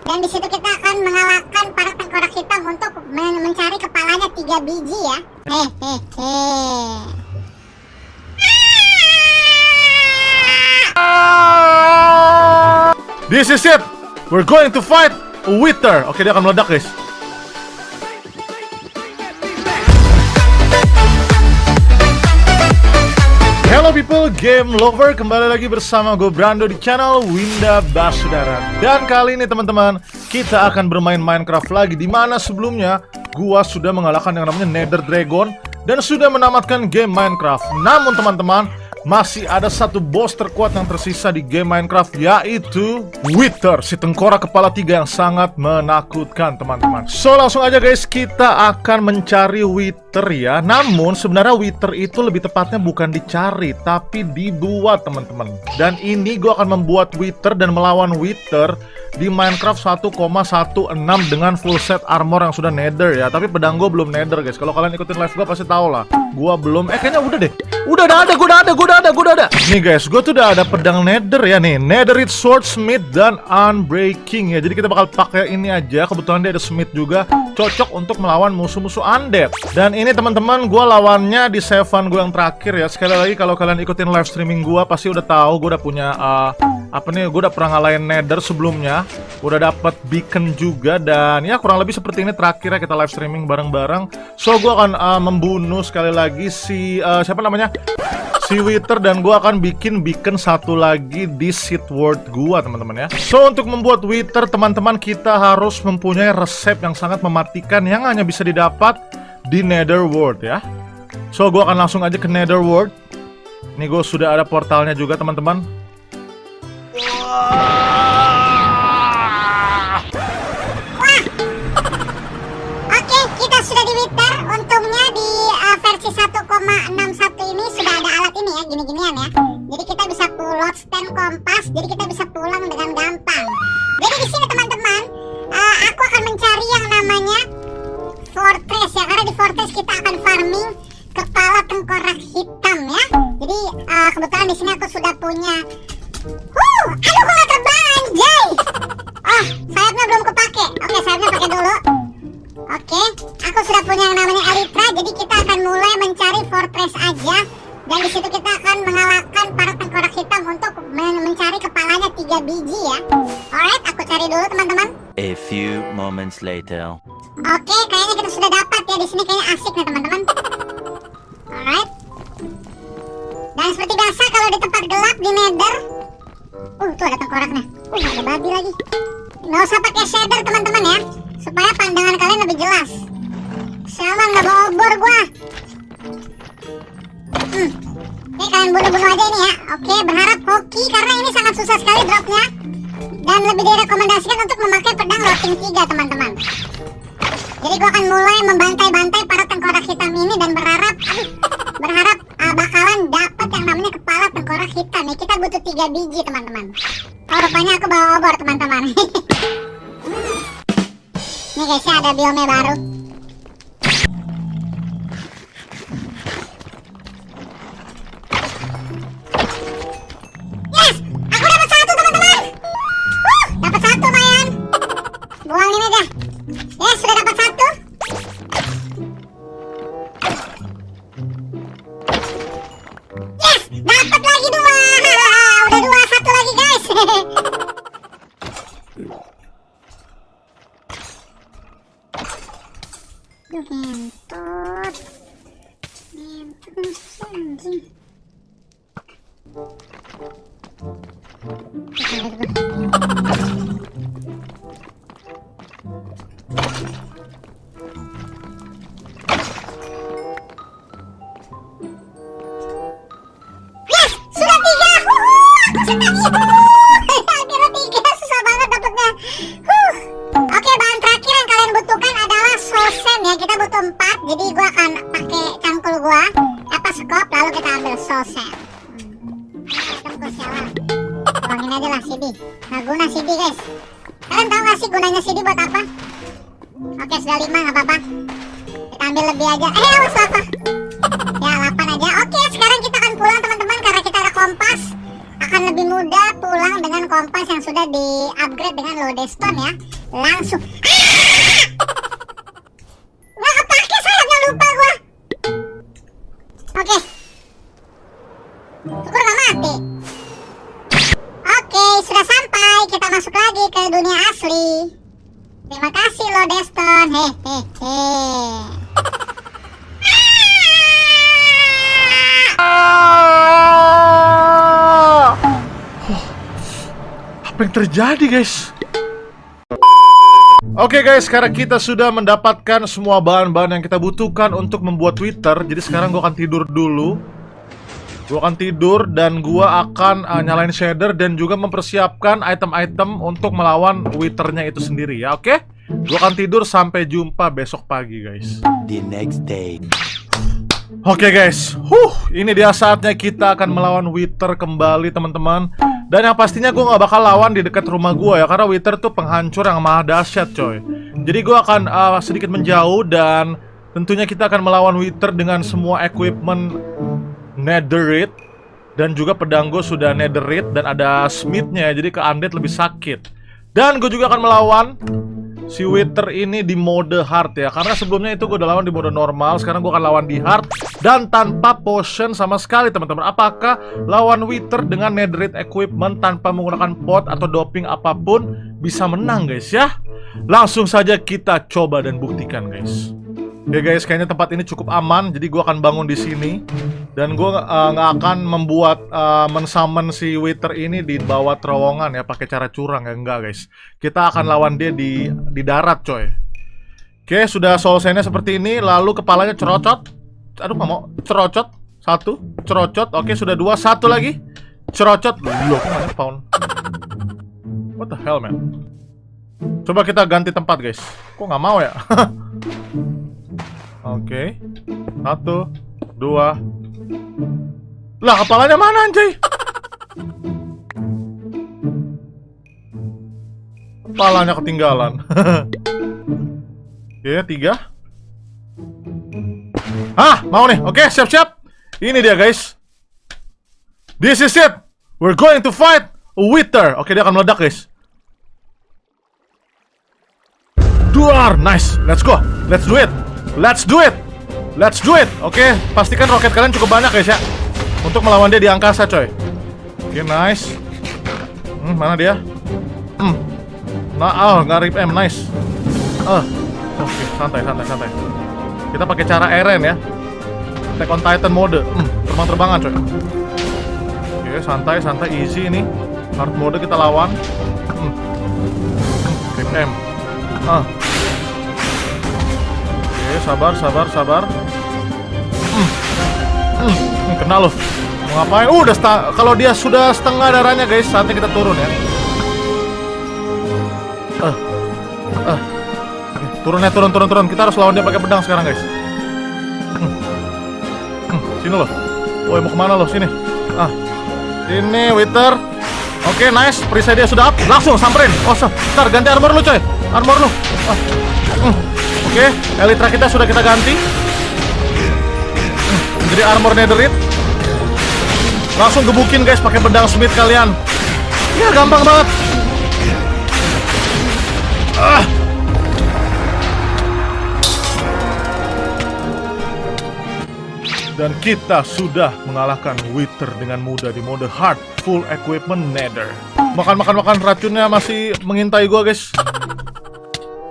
Dan di situ kita akan mengalahkan para tengkorak hitam untuk mencari kepalanya 3 biji ya. Hehehe. This is it. We're going to fight a Wither. Oke, dia akan meledak, guys. Hello people, game lover, kembali lagi bersama gue Brando di channel Winda Basudara. Dan kali ini teman-teman, kita akan bermain Minecraft lagi, dimana sebelumnya gua sudah mengalahkan yang namanya Nether Dragon dan sudah menamatkan game Minecraft. Namun teman-teman, masih ada satu boss terkuat yang tersisa di game Minecraft, yaitu Wither, si tengkorak kepala 3 yang sangat menakutkan teman-teman. So langsung aja guys, kita akan mencari Wither ya. Namun sebenarnya Wither itu lebih tepatnya bukan dicari, tapi dibuat teman-teman. Dan ini gue akan membuat Wither dan melawan Wither di Minecraft 1,16 dengan full set armor yang sudah nether ya. Tapi pedang gue belum nether guys. Kalau kalian ikutin live gue pasti tau lah. Gue belum, kayaknya udah deh. Udah ada. Nih guys, gue tuh udah ada pedang nether ya nih. Netherite Swordsmith dan Unbreaking ya. Jadi kita bakal pakai ini aja. Kebetulan dia ada smith juga, cocok untuk melawan musuh-musuh undead. Dan ini teman-teman, gue lawannya di save-an gue yang terakhir ya. Sekali lagi kalau kalian ikutin live streaming gue pasti udah tahu gue udah punya gue udah pernah ngalahin nether sebelumnya. Udah dapat beacon juga. Dan ya kurang lebih seperti ini terakhir ya, kita live streaming bareng-bareng. So gue akan membunuh sekali lagi si siapa namanya, si Wither, dan gue akan bikin beacon satu lagi di seed world gua teman-teman ya. So untuk membuat Wither teman-teman, kita harus mempunyai resep yang sangat mematikan yang hanya bisa didapat di Nether World ya. So gue akan langsung aja ke Nether World. Ini gue sudah ada portalnya juga teman-teman. Oke, kita sudah di Wither. Untungnya di versi 1,61 ini sudah ada alat ini ya, gini-ginian ya. Jadi kita bisa pull out stand kompas, jadi kita bisa pulang dengan gampang. Jadi di sini teman-teman, aku akan mencari yang namanya fortress ya, karena di fortress kita akan farming kepala tengkorak hitam ya. Jadi kebetulan di sini aku sudah punya. Aduh, kok nggak terbang anjay. Oh, sayapnya belum kepake. Oke, sayapnya pakai dulu. Oke, aku sudah punya yang namanya Elytra, jadi kita akan mulai mencari fortress aja. Dan di situ kita akan mengalahkan para tengkorak hitam untuk mencari kepalanya 3 biji ya. Alright, aku cari dulu teman-teman. A few moments later. Oke, kayaknya kita sudah dapat ya, di sini kayaknya asik nih teman-teman. Alright. Dan seperti biasa kalau di tempat gelap di Nether, tuh ada tengkoraknya. Ada babi lagi. Nggak usah pakai shader teman-teman ya, supaya pandangan kalian lebih jelas. Sialan, nggak bawa obor gua. Oke, kalian bunuh-bunuh aja ini ya. Oke, berharap hoki karena ini sangat susah sekali dropnya. Dan lebih direkomendasikan untuk memakai pedang rotting 3 teman-teman. Jadi gua akan mulai membantai-bantai para tengkorak hitam ini dan berharap bakalan dapat yang namanya kepala tengkorak hitam ya. Kita butuh 3 biji teman-teman. Oh, rupanya aku bawa obor teman-teman. Nih guys ya, ada biome baru. Yes, aku dapat 1 teman-teman. Dapat 1 mayan. Buang ini aja. Yes, sudah dapat 1. Yes, dapat lagi 2. Udah 2, 1 lagi guys. Duh, ngentot anjing. Yes, sudah 3. Aku senang. Akhirnya 3, susah banget dapetnya. Oke, bahan terakhir yang kalian butuhkan adalah soul sand ya. Kita butuh 4, jadi gua akan pakai cangkul gua, skop, lalu kita ambil soul sand. Cangkul sialan. Buangin aja lah CD. Nggak guna CD guys. Kalian tahu nggak sih gunanya CD buat apa? Oke, sudah 5, nggak apa-apa. Kita ambil lebih aja. Awas lava. Ya, 8 aja. Oke, sekarang kita akan pulang teman-teman karena kita ada kompas. Akan lebih mudah pulang dengan kompas yang sudah di-upgrade dengan lodestone ya. Langsung. Nggak kepake sayapnya, lupa gua. Oke. Syukur nggak mati. Oke, sudah sampai. Kita masuk lagi ke dunia asli. Terima kasih lo Deston. Hehehe. Apa yang terjadi, guys? Oke guys, sekarang kita sudah mendapatkan semua bahan-bahan yang kita butuhkan untuk membuat Twitter. Jadi sekarang gue akan tidur dulu. Gue akan tidur dan gue akan nyalain shader dan juga mempersiapkan item-item untuk melawan Twitternya itu sendiri ya, oke? Gue akan tidur sampai jumpa besok pagi, guys. The next day. Oke guys, ini dia saatnya kita akan melawan Wither kembali teman-teman. Dan yang pastinya gue gak bakal lawan di dekat rumah gue ya, karena Wither tuh penghancur yang maha dahsyat coy. Jadi gue akan sedikit menjauh dan tentunya kita akan melawan Wither dengan semua equipment netherite. Dan juga pedang gue sudah netherite dan ada smithnya, jadi ke undead lebih sakit. Dan gue juga akan melawan si Wither ini di mode hard ya, karena sebelumnya itu gue udah lawan di mode normal. Sekarang gue akan lawan di hard dan tanpa potion sama sekali teman-teman. Apakah lawan Wither dengan netherite equipment tanpa menggunakan pot atau doping apapun bisa menang guys ya? Langsung saja kita coba dan buktikan guys. Oke guys, kayaknya tempat ini cukup aman, jadi gue akan bangun di sini dan gue nggak akan membuat mensummon si Wither ini di bawah terowongan ya, pakai cara curang ya, enggak guys. Kita akan lawan dia di darat coy. Oke, sudah solsennya seperti ini, lalu kepalanya cerocot. Aduh, nggak mau cerocot. Satu, cerocot. Oke, sudah dua, satu lagi cerocot. Loh, kok nggak spawn? What the hell man? Coba kita ganti tempat guys. Kok nggak mau ya? Oke, satu, dua. Lah, kepalanya mana anjay? Kepalanya ketinggalan. Oke, tiga. Mau nih. Oke, siap-siap. Ini dia guys. This is it. We're going to fight a Wither. Oke, dia akan meledak guys. Duar, nice. Let's go. Let's do it. Let's do it. Let's do it. Oke, pastikan roket kalian cukup banyak guys ya, untuk melawan dia di angkasa coy. Oke, nice. Mana dia? Nah, nggak rip M, nice. Oke, santai. Kita pakai cara Eren ya. Attack on Titan mode. Terbang-terbangan coy. Oke, santai, easy ini. Hard mode kita lawan. Rip M. Oke, sabar. Kena loh. Mau ngapain? Kalau dia sudah setengah darahnya guys, saatnya kita turun ya. Turun. Kita harus lawan dia pakai pedang sekarang guys. Sini loh. Woi, mau kemana loh? Sini. Ini Wither. Oke, nice. Perisai dia sudah up. Langsung samperin. Ntar ganti armor lu coy. Armor lu. Oke, Elytra kita sudah kita ganti menjadi armor netherite. Langsung gebukin guys pakai pedang smith kalian. Ya, gampang banget. Dan kita sudah mengalahkan Wither dengan mudah di mode hard, full equipment nether. Makan racunnya masih mengintai gua guys.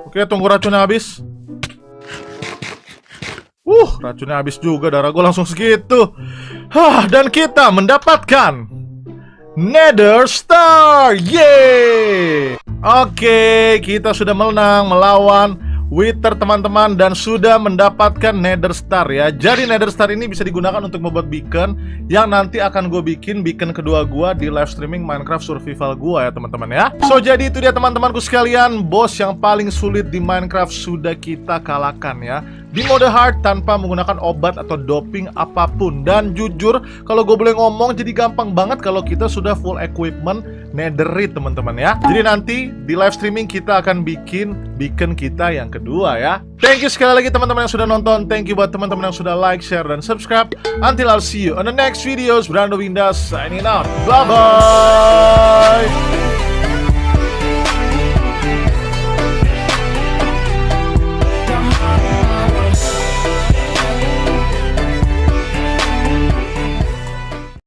Oke, tunggu racunnya habis. Racunnya habis juga, darah gue langsung segitu. Dan kita mendapatkan Nether Star. Yeay. Oke, kita sudah menang melawan Wither teman-teman dan sudah mendapatkan Nether Star ya. Jadi Nether Star ini bisa digunakan untuk membuat beacon yang nanti akan gue bikin beacon kedua gue di live streaming Minecraft Survival gue ya teman-teman ya. So jadi itu dia teman-temanku sekalian, bos yang paling sulit di Minecraft sudah kita kalahkan ya, di mode hard tanpa menggunakan obat atau doping apapun. Dan jujur kalau gue boleh ngomong, jadi gampang banget kalau kita sudah full equipment netherite teman-teman ya. Jadi nanti di live streaming kita akan bikin beacon kita yang kedua ya. Thank you sekali lagi teman-teman yang sudah nonton. Thank you buat teman-teman yang sudah like, share, dan subscribe. Until I'll see you on the next videos. Brando Winda signing out. Bye-bye.